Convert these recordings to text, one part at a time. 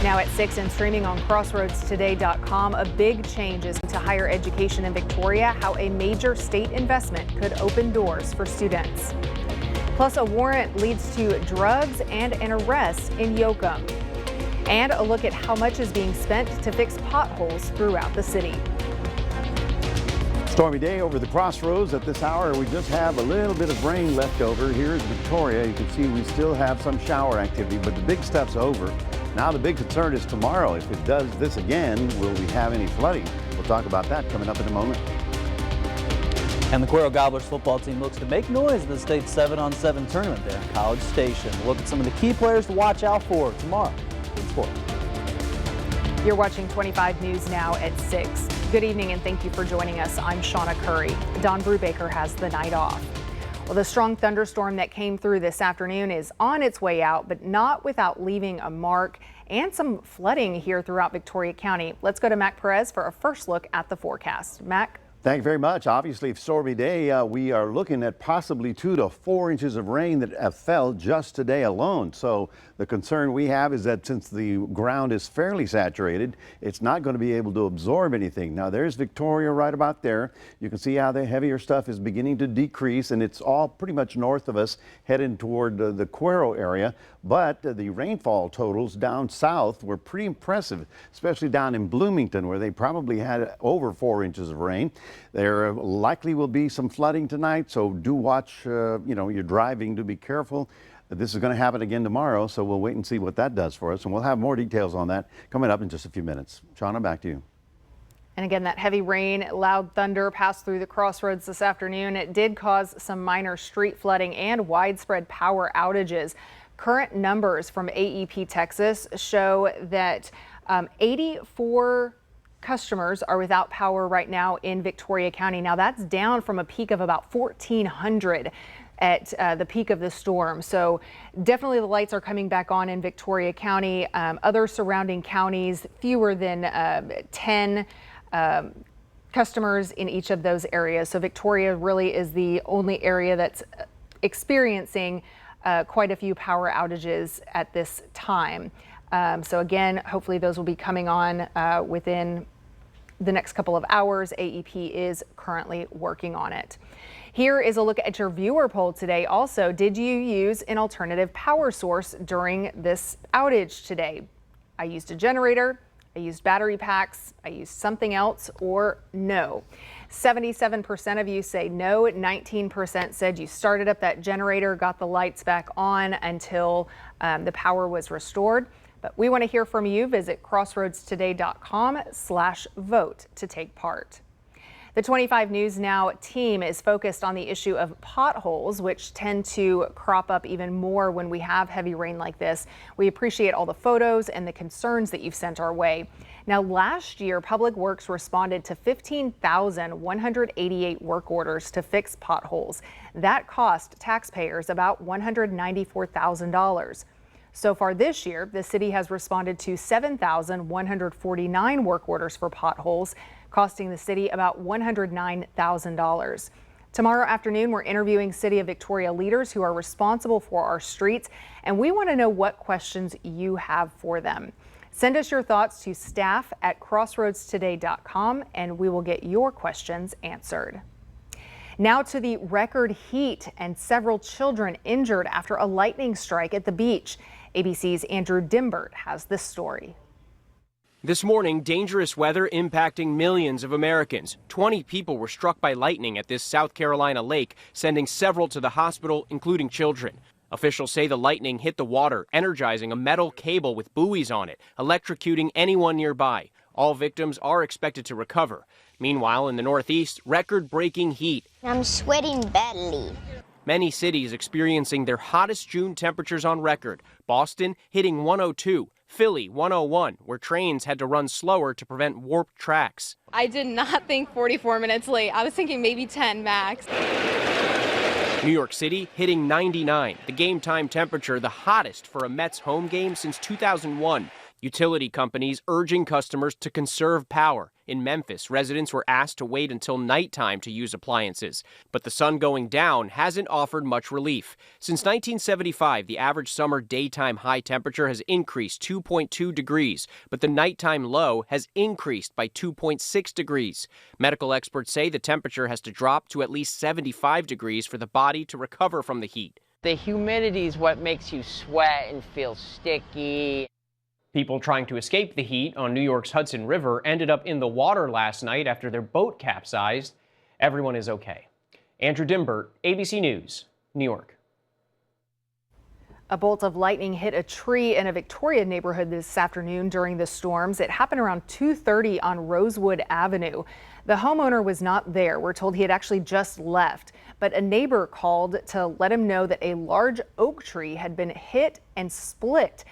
Now at 6 and streaming on crossroadstoday.com, a big change is to higher education in Victoria, how a major state investment could open doors for students. Plus, a warrant leads to drugs and an arrest in Yoakum. And a look at how much is being spent to fix potholes throughout the city. Stormy day over the crossroads at this hour. We just have a little bit of rain left over. Here's Victoria. You can see we still have some shower activity, but the big stuff's over. Now the big concern is tomorrow. If it does this again, will we have any flooding? We'll talk about that coming up in a moment. And the Cuero Gobblers football team looks to make noise in the state 7-on-7 tournament there in College Station. We'll look at some of the key players to watch out for tomorrow in sport. You're watching 25 News Now at 6. Good evening and thank you for joining us. I'm Shauna Curry. Don Brubaker has the night off. Well, the strong thunderstorm that came through this afternoon is on its way out, but not without leaving a mark and some flooding here throughout Victoria County. Let's go to Mac Perez for a first look at the forecast. Mac. Thank you very much. Obviously, stormy day. We are looking at possibly 2 to 4 inches of rain that have fell just today alone. So the concern we have is that since the ground is fairly saturated, it's not going to be able to absorb anything. Now, there's Victoria right about there. You can see how the heavier stuff is beginning to decrease, and it's all pretty much north of us heading toward the Cuero area. But the rainfall totals down south were pretty impressive, especially down in Bloomington, where they probably had over 4 inches of rain. There likely will be some flooding tonight, so do watch, you're driving, to be careful. This is going to happen again tomorrow, so we'll wait and see what that does for us, and we'll have more details on that coming up in just a few minutes. Shauna, back to you. And again, that heavy rain, loud thunder passed through the crossroads this afternoon. It did cause some minor street flooding and widespread power outages. Current numbers from AEP Texas show that 84 customers are without power right now in Victoria County. Now that's down from a peak of about 1,400 at the peak of the storm. So definitely the lights are coming back on in Victoria County. Other surrounding counties, fewer than 10 customers in each of those areas. So Victoria really is the only area that's experiencing quite a few power outages at this time. So again, hopefully those will be coming on within the next couple of hours. AEP is currently working on it. Here is a look at your viewer poll today. Also, did you use an alternative power source during this outage today? I used a generator, I used battery packs, I used something else, or no. 77% of you say no, 19% said you started up that generator, got the lights back on until the power was restored. But we want to hear from you. Visit crossroadstoday.com/vote to take part. The 25 News Now team is focused on the issue of potholes, which tend to crop up even more when we have heavy rain like this. We appreciate all the photos and the concerns that you've sent our way. Now, last year, Public Works responded to 15,188 work orders to fix potholes. That cost taxpayers about $194,000. So far this year, the city has responded to 7,149 work orders for potholes, costing the city about $109,000. Tomorrow afternoon, we're interviewing City of Victoria leaders who are responsible for our streets, and we want to know what questions you have for them. Send us your thoughts to staff@crossroadstoday.com, and we will get your questions answered. Now to the record heat and several children injured after a lightning strike at the beach. ABC's Andrew Dimbert has this story. This morning, dangerous weather impacting millions of Americans. 20 people were struck by lightning at this South Carolina lake, sending several to the hospital, including children. Officials say the lightning hit the water, energizing a metal cable with buoys on it, electrocuting anyone nearby. All victims are expected to recover. Meanwhile, in the Northeast, record-breaking heat. I'm sweating badly. Many cities experiencing their hottest June temperatures on record. Boston hitting 102, Philly 101, where trains had to run slower to prevent warped tracks. I did not think 44 minutes late. I was thinking maybe 10 max. New York City hitting 99, the game time temperature the hottest for a Mets home game since 2001. Utility companies urging customers to conserve power. In Memphis, residents were asked to wait until nighttime to use appliances. But the sun going down hasn't offered much relief. Since 1975, the average summer daytime high temperature has increased 2.2 degrees, but the nighttime low has increased by 2.6 degrees. Medical experts say the temperature has to drop to at least 75 degrees for the body to recover from the heat. The humidity is what makes you sweat and feel sticky. People trying to escape the heat on New York's Hudson River ended up in the water last night after their boat capsized. Everyone is okay. Andrew Dimbert, ABC News, New York. A bolt of lightning hit a tree in a Victoria neighborhood this afternoon during the storms. It happened around 2:30 on Rosewood Avenue. The homeowner was not there. We're told he had actually just left, but a neighbor called to let him know that a large oak tree had been hit and split.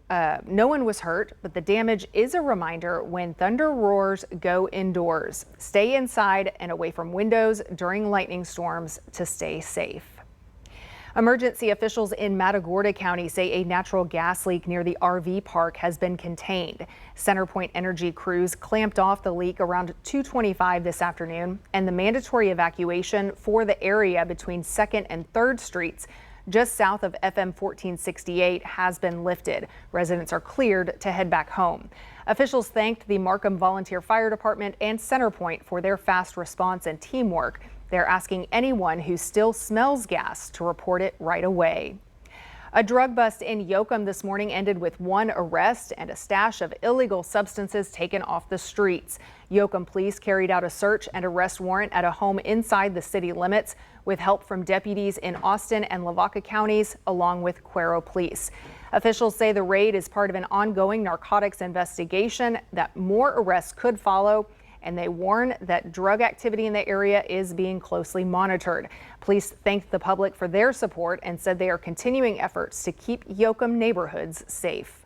No one was hurt, but the damage is a reminder: when thunder roars, go indoors. Stay inside and away from windows during lightning storms to stay safe. Emergency officials in Matagorda County say a natural gas leak near the RV park has been contained. CenterPoint Energy crews clamped off the leak around 2:25 this afternoon, and the mandatory evacuation for the area between 2nd and 3rd Streets just south of FM 1468 has been lifted. Residents are cleared to head back home. Officials thanked the Markham Volunteer Fire Department and CenterPoint for their fast response and teamwork. They're asking anyone who still smells gas to report it right away. A drug bust in Yoakum this morning ended with one arrest and a stash of illegal substances taken off the streets. Yoakum police carried out a search and arrest warrant at a home inside the city limits with help from deputies in Austin and Lavaca counties, along with Cuero Police. Officials say the raid is part of an ongoing narcotics investigation, that more arrests could follow, and they warn that drug activity in the area is being closely monitored. Police thanked the public for their support and said they are continuing efforts to keep Yoakum neighborhoods safe.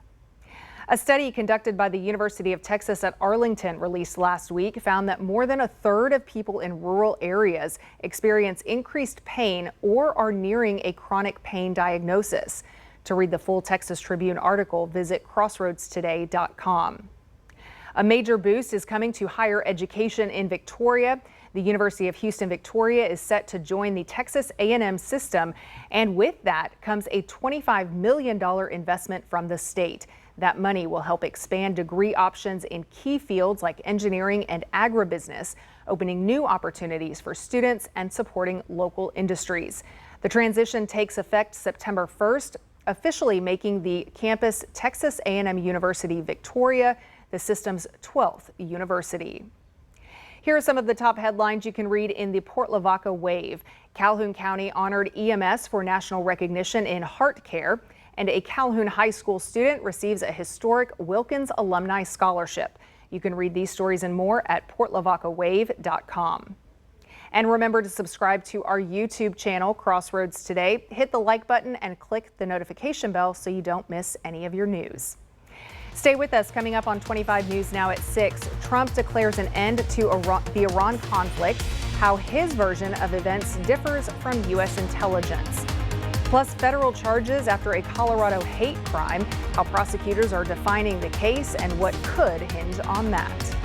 A study conducted by the University of Texas at Arlington released last week found that more than a third of people in rural areas experience increased pain or are nearing a chronic pain diagnosis. To read the full Texas Tribune article, visit crossroadstoday.com. A major boost is coming to higher education in Victoria. The University of Houston Victoria is set to join the Texas A&M system, and with that comes a $25 million investment from the state. That money will help expand degree options in key fields like engineering and agribusiness, opening new opportunities for students and supporting local industries. The transition takes effect September 1st, officially making the campus Texas A&M University Victoria the system's 12th university. Here are some of the top headlines you can read in the Port Lavaca Wave. Calhoun County honored EMS for national recognition in heart care, and a Calhoun High School student receives a historic Wilkins Alumni Scholarship. You can read these stories and more at portlavacawave.com. And remember to subscribe to our YouTube channel, Crossroads Today. Hit the like button and click the notification bell so you don't miss any of your news. Stay with us. Coming up on 25 News Now at 6, Trump declares an end to the Iran conflict, how his version of events differs from U.S. intelligence. Plus, federal charges after a Colorado hate crime, how prosecutors are defining the case and what could hinge on that.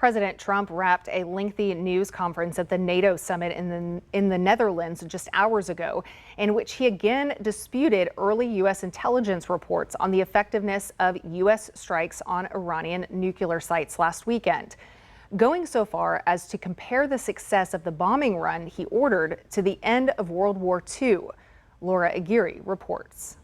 President Trump wrapped a lengthy news conference at the NATO summit in the Netherlands just hours ago, in which he again disputed early U.S. intelligence reports on the effectiveness of U.S. strikes on Iranian nuclear sites last weekend, going so far as to compare the success of the bombing run he ordered to the end of World War II. Laura Aguirre reports.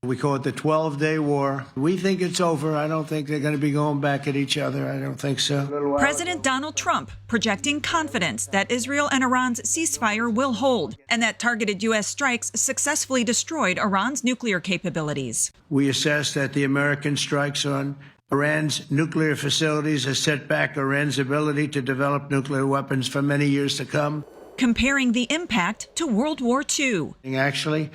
We call it the 12-day war. We think it's over. I don't think they're going to be going back at each other. I don't think so. President Donald Trump projecting confidence that Israel and Iran's ceasefire will hold and that targeted U.S. strikes successfully destroyed Iran's nuclear capabilities. We assess that the American strikes on Iran's nuclear facilities has set back Iran's ability to develop nuclear weapons for many years to come. Comparing the impact to World War II. Actually,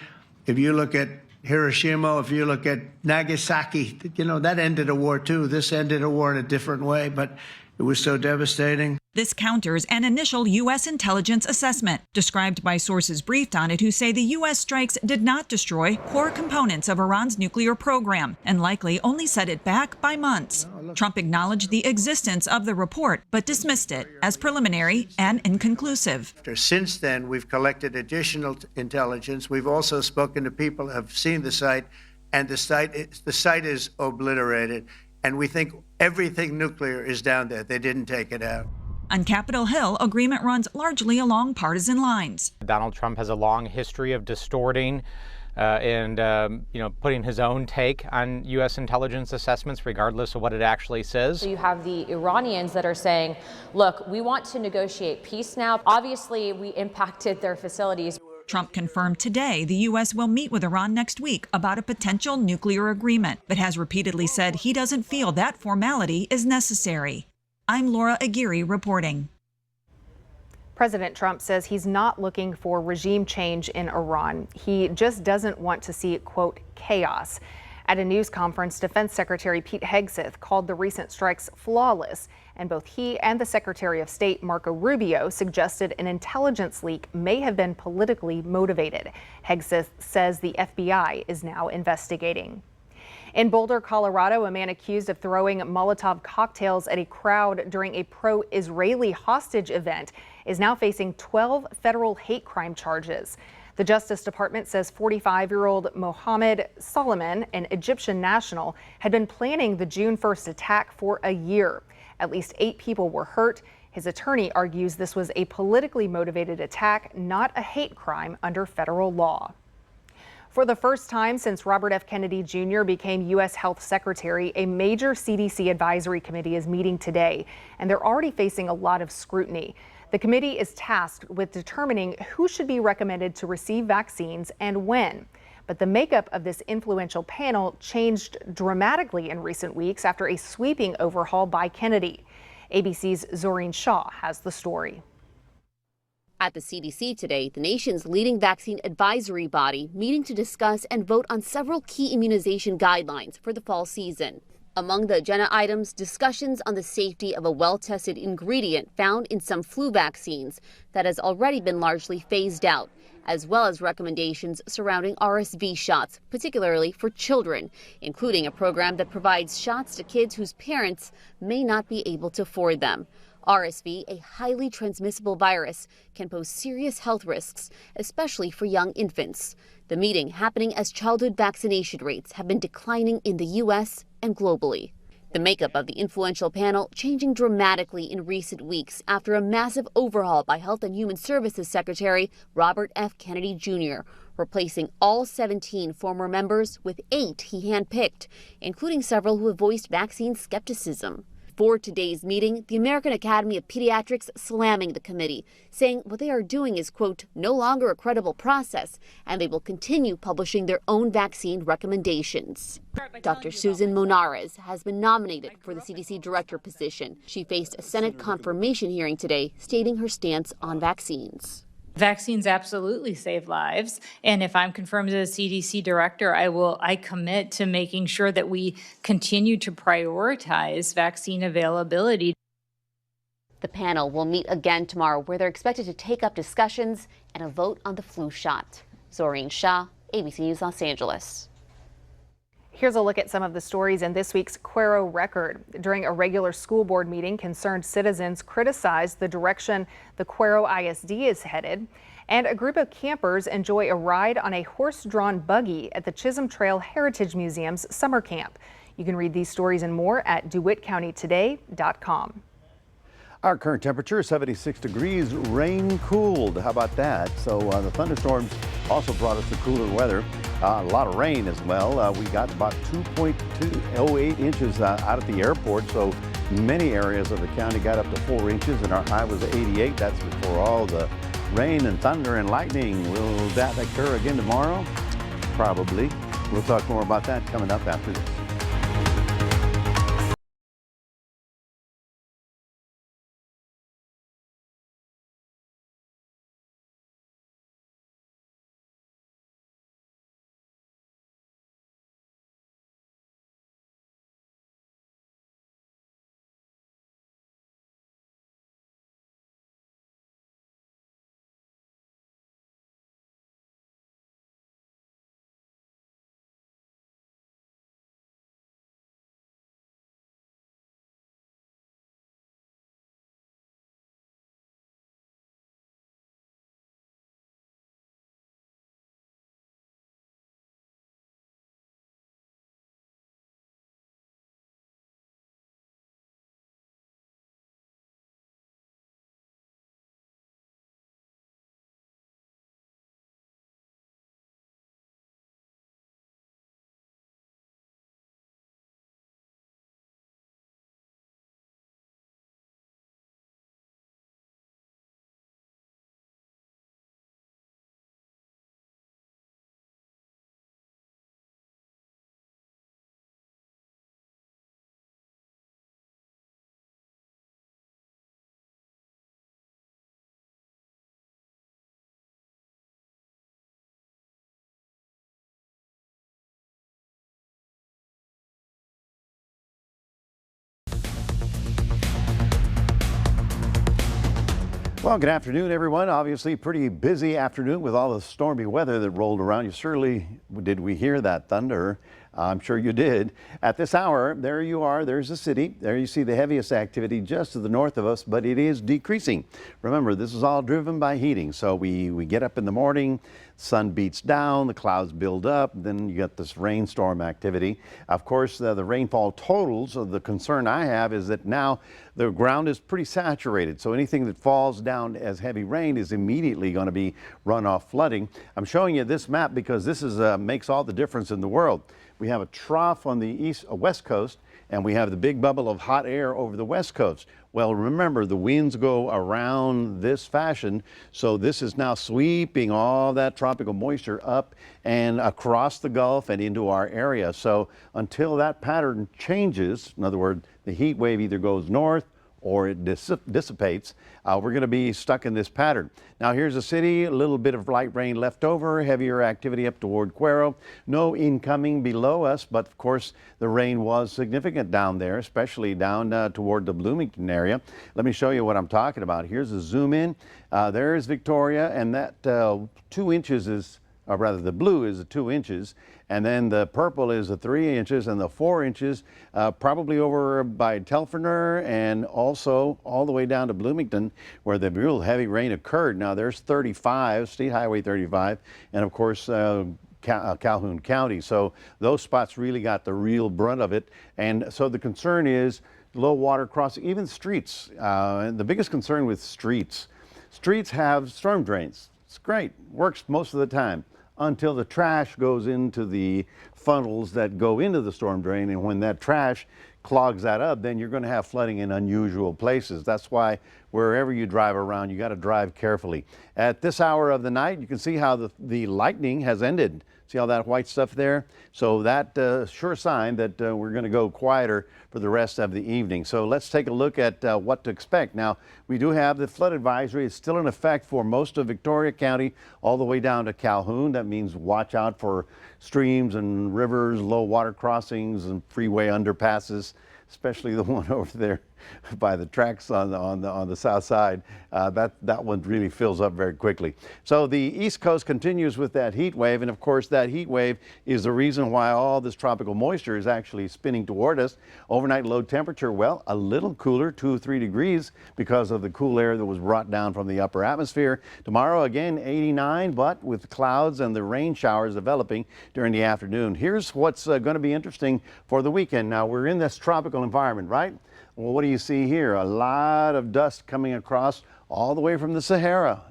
if you look at Hiroshima, if you look at Nagasaki, that ended a war too. This ended a war in a different way, but it was so devastating. This counters an initial U.S. intelligence assessment, described by sources briefed on it who say the U.S. strikes did not destroy core components of Iran's nuclear program and likely only set it back by months. Trump acknowledged the existence of the report, but dismissed it as preliminary and inconclusive. Since then, we've collected additional intelligence. We've also spoken to people who have seen the site, and the site is obliterated. And we think everything nuclear is down there. They didn't take it out. On Capitol Hill, agreement runs largely along partisan lines. Donald Trump has a long history of distorting and putting his own take on U.S. intelligence assessments, regardless of what it actually says. So you have the Iranians that are saying, look, we want to negotiate peace now. Obviously, we impacted their facilities. Trump confirmed today the U.S. will meet with Iran next week about a potential nuclear agreement, but has repeatedly said he doesn't feel that formality is necessary. I'm Laura Aguirre reporting. President Trump says he's not looking for regime change in Iran. He just doesn't want to see, quote, chaos. At a news conference, Defense Secretary Pete Hegseth called the recent strikes flawless, and both he and the Secretary of State Marco Rubio suggested an intelligence leak may have been politically motivated. Hegseth says the FBI is now investigating. In Boulder, Colorado, a man accused of throwing Molotov cocktails at a crowd during a pro-Israeli hostage event is now facing 12 federal hate crime charges. The Justice Department says 45-year-old Mohammed Solomon, an Egyptian national, had been planning the June 1st attack for a year. At least 8 people were hurt. His attorney argues this was a politically motivated attack, not a hate crime under federal law. For the first time since Robert F. Kennedy Jr. became U.S. Health Secretary, a major CDC advisory committee is meeting today, and they're already facing a lot of scrutiny. The committee is tasked with determining who should be recommended to receive vaccines and when. But the makeup of this influential panel changed dramatically in recent weeks after a sweeping overhaul by Kennedy. ABC's Zoreen Shah has the story. At the CDC today, the nation's leading vaccine advisory body meeting to discuss and vote on several key immunization guidelines for the fall season. Among the agenda items, discussions on the safety of a well-tested ingredient found in some flu vaccines that has already been largely phased out, as well as recommendations surrounding RSV shots, particularly for children, including a program that provides shots to kids whose parents may not be able to afford them. RSV, a highly transmissible virus, can pose serious health risks, especially for young infants. The meeting happening as childhood vaccination rates have been declining in the U.S. and globally. The makeup of the influential panel changing dramatically in recent weeks after a massive overhaul by Health and Human Services Secretary Robert F. Kennedy Jr., replacing all 17 former members with 8 he handpicked, including several who have voiced vaccine skepticism. For today's meeting, the American Academy of Pediatrics slamming the committee, saying what they are doing is, quote, no longer a credible process, and they will continue publishing their own vaccine recommendations. Dr. Susan Monares has been nominated for the CDC director position. She faced a Senate confirmation hearing today, stating her stance on vaccines. Vaccines absolutely save lives. And if I'm confirmed as CDC director, I commit to making sure that we continue to prioritize vaccine availability. The panel will meet again tomorrow, where they're expected to take up discussions and a vote on the flu shot. Zoreen Shah, ABC News Los Angeles. Here's a look at some of the stories in this week's Cuero Record. During a regular school board meeting, concerned citizens criticized the direction the Cuero ISD is headed. And a group of campers enjoy a ride on a horse-drawn buggy at the Chisholm Trail Heritage Museum's summer camp. You can read these stories and more at DeWittCountyToday.com. Our current temperature is 76 degrees, rain cooled. How about that? So the thunderstorms also brought us the cooler weather. A lot of rain as well. We got about 2.208 inches out at the airport. So many areas of the county got up to 4 inches, and our high was 88. That's before all the rain and thunder and lightning. Will that occur again tomorrow? Probably. We'll talk more about that coming up after this. Well, good afternoon, everyone. Obviously, pretty busy afternoon with all the stormy weather that rolled around. You surely did. We hear that thunder? I'm sure you did. At this hour, there you are. There's the city. There you see the heaviest activity just to the north of us, but it is decreasing. Remember, this is all driven by heating. So we get up in the morning, sun beats down, the clouds build up, then you get this rainstorm activity. Of course, the rainfall totals, the concern I have is that now the ground is pretty saturated. So anything that falls down as heavy rain is immediately going to be runoff flooding. I'm showing you this map because this is makes all the difference in the world. We have a trough on the west coast, and we have the big bubble of hot air over the west coast. Well, remember, the winds go around this fashion, so this is now sweeping all that tropical moisture up and across the Gulf and into our area. So until that pattern changes, in other words, the heat wave either goes north or it dissipates, we're going to be stuck in this pattern. Now here's the city, a little bit of light rain left over, heavier activity up toward Cuero. No incoming below us, but of course the rain was significant down there, especially down toward the Bloomington area. Let me show you what I'm talking about. Here's a zoom in. There's Victoria, and that 2 inches is, or rather the blue is 2 inches, and then the purple is 3 inches, and the 4 inches probably over by Telfiner and also all the way down to Bloomington where the real heavy rain occurred. Now there's 35, State Highway 35, and of course Calhoun County. So those spots really got the real brunt of it. And so the concern is low water crossing, even streets. The biggest concern with streets have storm drains. It's great, works most of the time, until the trash goes into the funnels that go into the storm drain. And when that trash clogs that up, then you're going to have flooding in unusual places. That's why wherever you drive around, you got to drive carefully. At this hour of the night, you can see how the lightning has ended. See all that white stuff there? So that sure sign that we're going to go quieter for the rest of the evening. So let's take a look at what to expect. Now, we do have the flood advisory. It's still in effect for most of Victoria County all the way down to Calhoun. That means watch out for streams and rivers, low water crossings and freeway underpasses, especially the one over there by the tracks on the south side, that one really fills up very quickly. So the East Coast continues with that heat wave, and of course that heat wave is the reason why all this tropical moisture is actually spinning toward us. Overnight low temperature, well, a little cooler, 2 or 3 degrees because of the cool air that was brought down from the upper atmosphere. Tomorrow again 89, but with clouds and the rain showers developing during the afternoon. Here's what's going to be interesting for the weekend. Now we're in this tropical environment, right? Well, what do you see here? A lot of dust coming across all the way from the Sahara,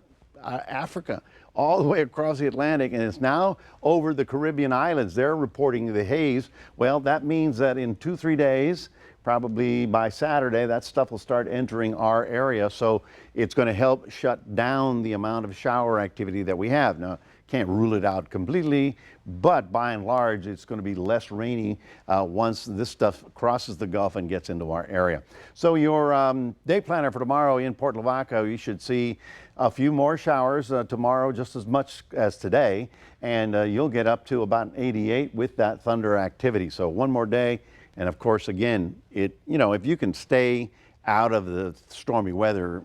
Africa, all the way across the Atlantic, and it's now over the Caribbean islands. They're reporting the haze. Well, that means that in 2-3 days, probably by Saturday, that stuff will start entering our area. So it's going to help shut down the amount of shower activity that we have. Now, can't rule it out completely, but by and large, it's going to be less rainy once this stuff crosses the Gulf and gets into our area. So your day planner for tomorrow in Port Lavaca, you should see a few more showers tomorrow, just as much as today, and you'll get up to about 88 with that thunder activity. So one more day, and of course, again, if you can stay out of the stormy weather,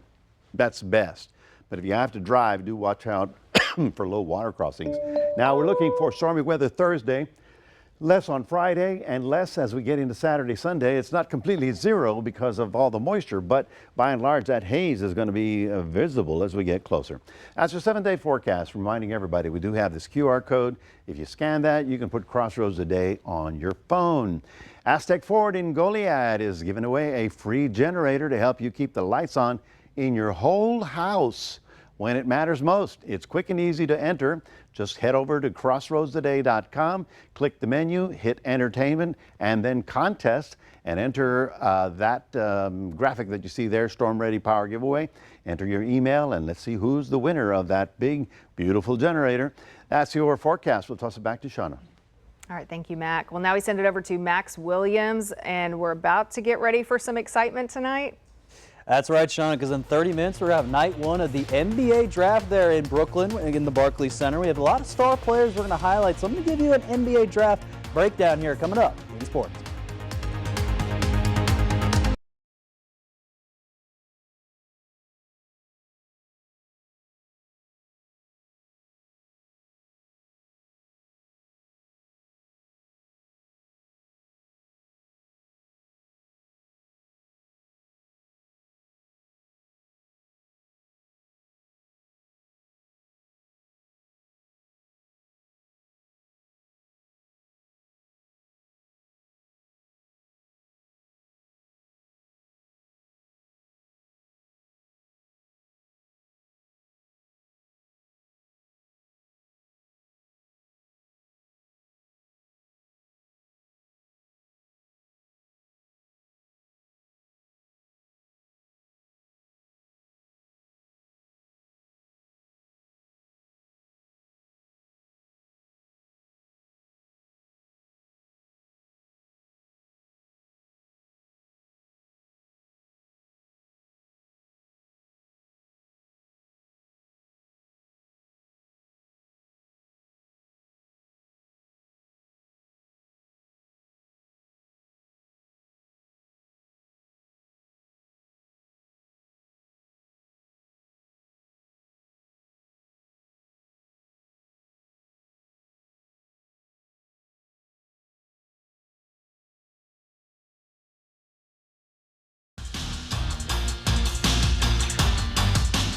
that's best. But if you have to drive, do watch out for low water crossings. Now we're looking for stormy weather Thursday, less on Friday and less as we get into Saturday, Sunday. It's not completely zero because of all the moisture, but by and large that haze is going to be visible as we get closer. That's your 7-day forecast, reminding everybody we do have this QR code. If you scan that, you can put Crossroads Today on your phone. Aztec Ford in Goliad is giving away a free generator to help you keep the lights on in your whole house when it matters most. It's quick and easy to enter. Just head over to crossroadstoday.com, click the menu, hit entertainment, and then contest, and enter that graphic that you see there, Storm Ready Power Giveaway. Enter your email, and let's see who's the winner of that big, beautiful generator. That's your forecast. We'll toss it back to Shauna. All right, thank you, Mac. Well, now we send it over to Max Williams, and we're about to get ready for some excitement tonight. That's right, Shauna, because in 30 minutes, we're going to have night one of the NBA draft there in Brooklyn in the Barclays Center. We have a lot of star players we're going to highlight, so I'm going to give you an NBA draft breakdown here coming up in sports.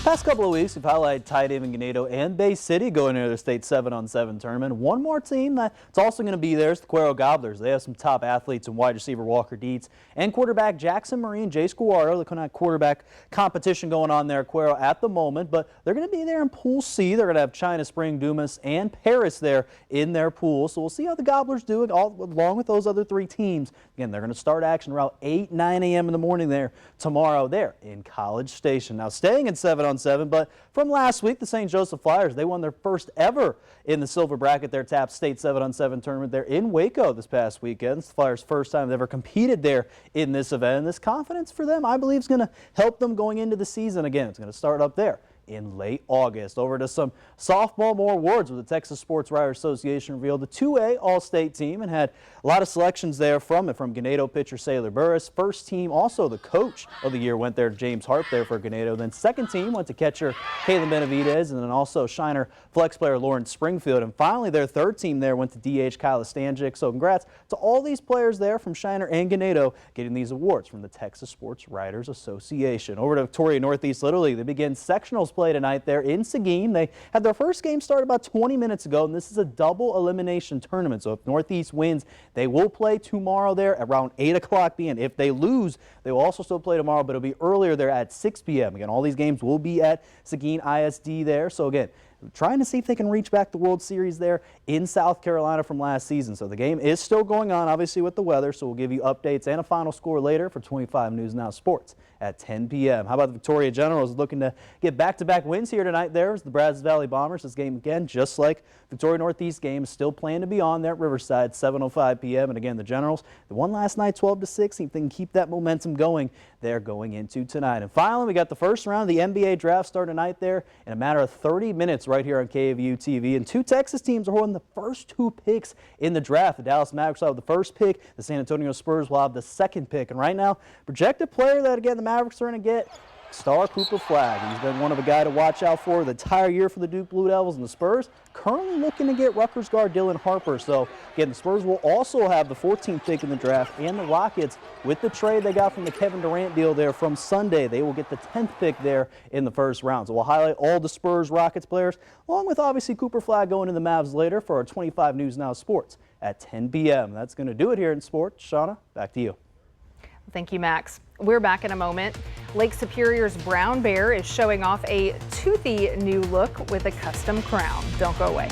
Past couple of weeks, we've highlighted Ty David Ganado and Bay City going into their state 7-on-7 tournament. One more team that's also going to be there is the Cuero Gobblers. They have some top athletes in wide receiver Walker Dietz and quarterback Jackson Marie and Jay Squardo. They're going to have quarterback competition going on there at Cuero at the moment, but they're going to be there in Pool C. They're going to have China Spring, Dumas, and Paris there in their pool. So we'll see how the Gobblers do it along with those other three teams. Again, they're going to start action around 8, 9 a.m. in the morning there tomorrow there in College Station. Now staying in 7-on-7, but from last week, the St. Joseph Flyers, they won their first ever in the silver bracket, their TAP State 7-on-7 tournament there in Waco this past weekend. It's the Flyers' first time they've ever competed there in this event, and this confidence for them, I believe, is going to help them going into the season. Again, it's going to start up there in late August. Over to some softball, more awards with the Texas Sports Writers Association revealed the 2A All-State team and had a lot of selections there from Ganado pitcher Sailor Burris. First team, also the coach of the year, went there, James Harp there for Ganado. Then second team went to catcher Kaylin Benavidez, and then also Shiner flex player Lauren Springfield. And finally their third team there went to DH Kyla Stanczyk. So congrats to all these players there from Shiner and Ganado getting these awards from the Texas Sports Writers Association. Over to Victoria Northeast Little League. They begin sectionals play tonight there in Seguin. They had their first game start about 20 minutes ago, and this is a double elimination tournament. So if Northeast wins, they will play tomorrow there around 8 o'clock p.m. If they lose, they will also still play tomorrow, but it'll be earlier there at 6 p.m. Again, all these games will be at Seguin ISD there. So again, trying to see if they can reach back the World Series there in South Carolina from last season. So the game is still going on, obviously, with the weather. So we'll give you updates and a final score later for 25 News Now Sports at 10 p.m. How about the Victoria Generals looking to get back-to-back wins here tonight? There's the Brazos Valley Bombers. This game, again, just like Victoria Northeast game, is still planned to be on there at Riverside, 7:05 p.m. And again, the Generals, the one last night, 12-6. If they can keep that momentum going, they're going into tonight. And finally, we got the first round of the NBA draft start tonight there in a matter of 30 minutes right here on KVU TV. And two Texas teams are holding the first two picks in the draft. The Dallas Mavericks will have the first pick. The San Antonio Spurs will have the second pick. And right now, projected player that, again, the Mavericks are going to get, star Cooper Flagg. He's been one of a guy to watch out for the entire year for the Duke Blue Devils, and the Spurs currently looking to get Rutgers guard Dylan Harper. So again, the Spurs will also have the 14th pick in the draft, and the Rockets, with the trade they got from the Kevin Durant deal there from Sunday, they will get the 10th pick there in the first round. So we'll highlight all the Spurs Rockets players, along with obviously Cooper Flagg going to the Mavs later for our 25 News Now Sports at 10 p.m. That's going to do it here in sports. Shauna, back to you. Thank you, Max. We're back in a moment. Lake Superior's Brown Bear is showing off a toothy new look with a custom crown. Don't go away.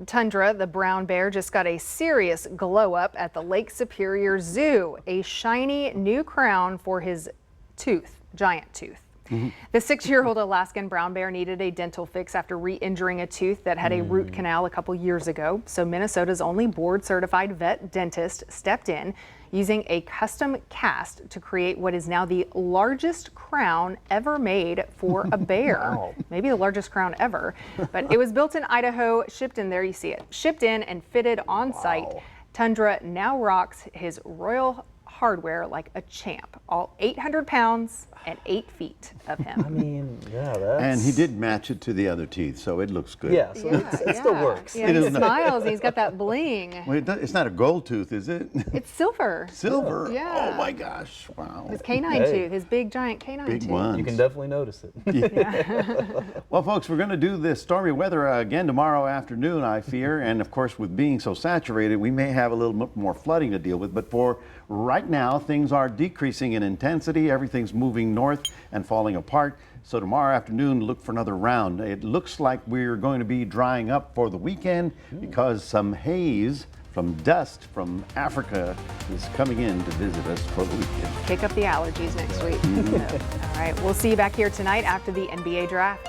Tundra, the brown bear, just got a serious glow up at the Lake Superior Zoo. A shiny new crown for his tooth, giant tooth. The 6-year-old Alaskan brown bear needed a dental fix after re-injuring a tooth that had a root canal a couple years ago. So Minnesota's only board-certified vet dentist stepped in using a custom cast to create what is now the largest crown ever made for a bear. Wow. Maybe the largest crown ever. But it was built in Idaho, shipped in, there you see it, shipped in and fitted on site. Tundra now rocks his Royal hardware like a champ. All 800 pounds and 8 feet of him. I mean, yeah, that's... And he did match it to the other teeth, so it looks good. Yeah, so it still works. Yeah, he smiles and he's got that bling. Well, it's not a gold tooth, is it? It's silver. Silver? Yeah. Oh my gosh, wow. His canine tooth, his big giant canine Big tooth. ones. You can definitely notice it. Well, folks, we're going to do this stormy weather again tomorrow afternoon, I fear. And of course, with being so saturated, we may have a little more flooding to deal with. But for right now, things are decreasing in intensity. Everything's moving north and falling apart. So tomorrow afternoon, look for another round. It looks like we're going to be drying up for the weekend because some haze from dust from Africa is coming in to visit us for the weekend. Kick up the allergies next week. All right, we'll see you back here tonight after the NBA draft.